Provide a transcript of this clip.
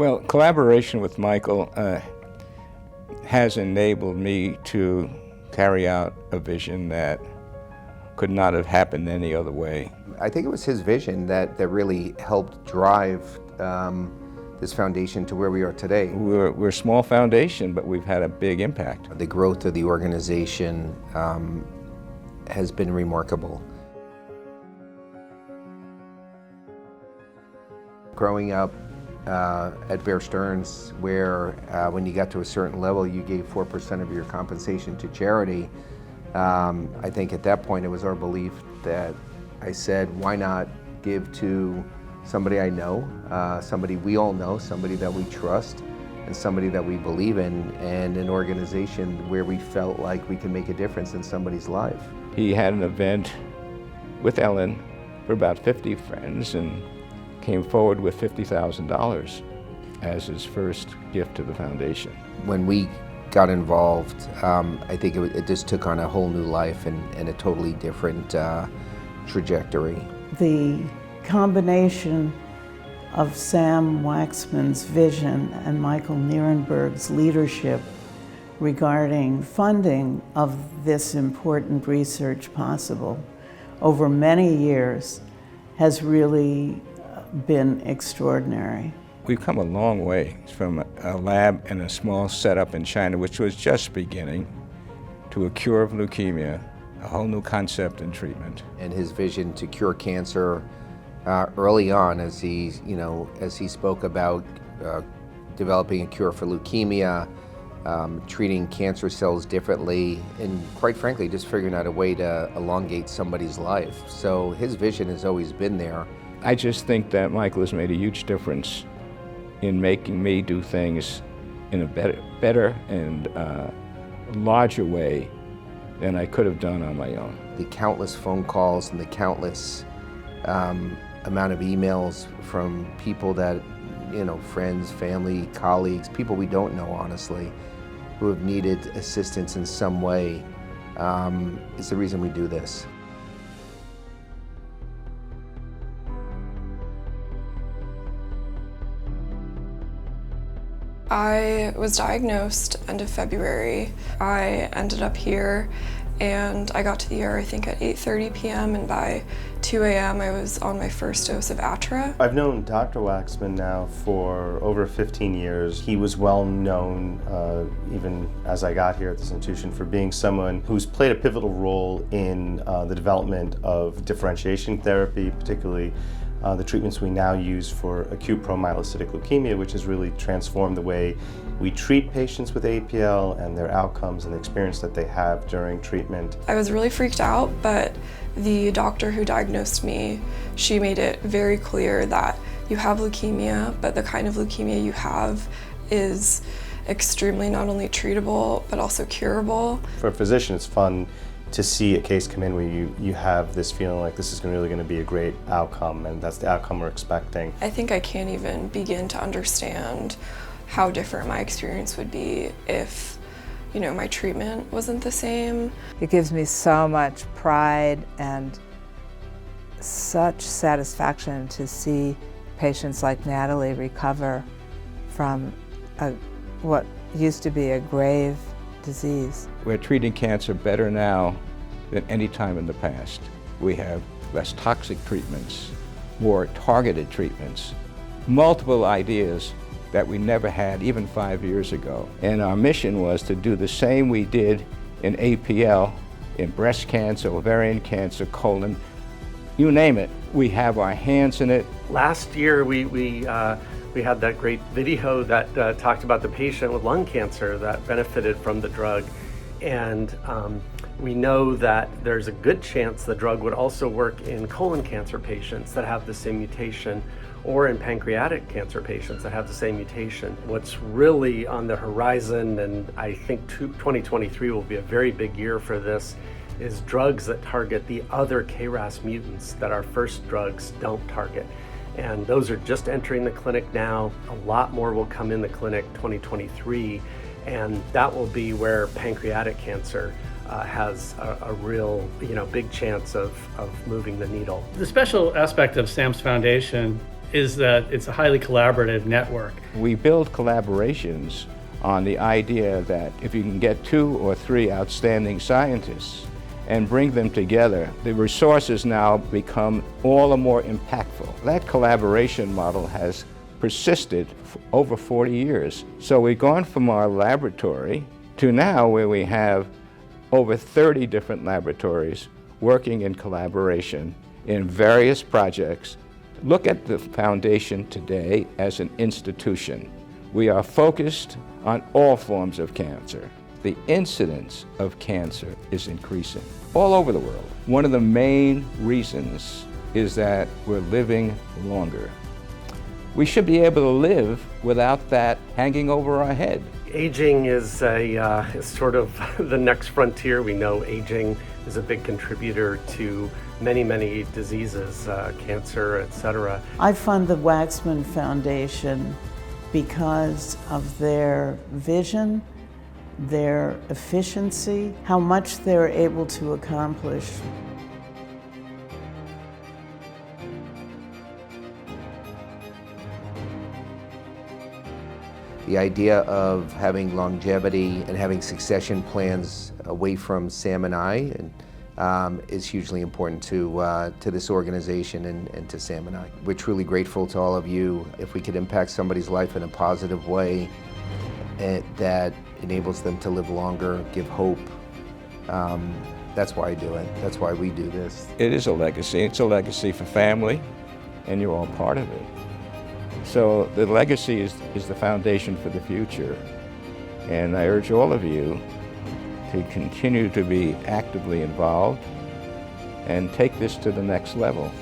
Well, collaboration with Michael has enabled me to carry out a vision that could not have happened any other way. I think it was his vision that really helped drive this foundation to where we are today. We're a small foundation, but we've had a big impact. The growth of the organization has been remarkable. Growing up at Bear Stearns, where when you got to a certain level, you gave 4% of your compensation to charity, I think at that point it was our belief that I said, why not give to somebody I know, somebody we all know, somebody that we trust, and somebody that we believe in, and an organization where we felt like we can make a difference in somebody's life. He had an event with Ellen for about 50 friends and came forward with $50,000 as his first gift to the foundation. When we got involved, I think it just took on a whole new life and a totally different trajectory. The combination of Sam Waxman's vision and Michael Nierenberg's leadership regarding funding of this important research possible over many years has really been extraordinary. We've come a long way from a lab and a small setup in China, which was just beginning, to a cure of leukemia, a whole new concept and treatment. And his vision to cure cancer early on, as he spoke about developing a cure for leukemia, treating cancer cells differently, and quite frankly, just figuring out a way to elongate somebody's life. So his vision has always been there. I just think that Michael has made a huge difference in making me do things in a better and larger way than I could have done on my own. The countless phone calls and the countless amount of emails from people that, friends, family, colleagues, people we don't know, honestly, who have needed assistance in some way, is the reason we do this. I was diagnosed end of February. I ended up here and I got to the ER I think at 8:30 p.m. and by 2 a.m. I was on my first dose of Atra. I've known Dr. Waxman now for over 15 years. He was well known, even as I got here at this institution, for being someone who's played a pivotal role in the development of differentiation therapy, particularly the treatments we now use for acute promyelocytic leukemia, which has really transformed the way we treat patients with APL and their outcomes and the experience that they have during treatment. I was really freaked out, but the doctor who diagnosed me, she made it very clear that you have leukemia, but the kind of leukemia you have is extremely not only treatable, but also curable. For a physician, it's fun to see a case come in where you have this feeling like this is really going to be a great outcome, and that's the outcome we're expecting. I think I can't even begin to understand how different my experience would be if, my treatment wasn't the same. It gives me so much pride and such satisfaction to see patients like Natalie recover from what used to be a grave disease. We're treating cancer better now than any time in the past. We have less toxic treatments, more targeted treatments, multiple ideas that we never had even 5 years ago. And our mission was to do the same we did in APL, in breast cancer, ovarian cancer, colon, you name it. We have our hands in it. Last year we had that great video that talked about the patient with lung cancer that benefited from the drug. And we know that there's a good chance the drug would also work in colon cancer patients that have the same mutation, or in pancreatic cancer patients that have the same mutation. What's really on the horizon, and I think 2023 will be a very big year for this, is drugs that target the other KRAS mutants that our first drugs don't target. And those are just entering the clinic now. A lot more will come in the clinic 2023, and that will be where pancreatic cancer has a real, big chance of moving the needle. The special aspect of Sam's foundation is that it's a highly collaborative network. We build collaborations on the idea that if you can get 2 or 3 outstanding scientists and bring them together, the resources now become all the more impactful. That collaboration model has persisted for over 40 years. So we've gone from our laboratory to now where we have over 30 different laboratories working in collaboration in various projects. Look at the foundation today as an institution. We are focused on all forms of cancer. The incidence of cancer is increasing all over the world. One of the main reasons is that we're living longer. We should be able to live without that hanging over our head. Aging is is sort of the next frontier. We know aging is a big contributor to many diseases, cancer, etc. I fund the Waxman Foundation because of their vision, their efficiency, how much they're able to accomplish. The idea of having longevity and having succession plans away from Sam and I is hugely important to this organization and to Sam and I. We're truly grateful to all of you. If we could impact somebody's life in a positive way that enables them to live longer, give hope, that's why I do it. That's why we do this. It is a legacy. It's a legacy for family, and you're all part of it. So the legacy is the foundation for the future. And I urge all of you to continue to be actively involved and take this to the next level.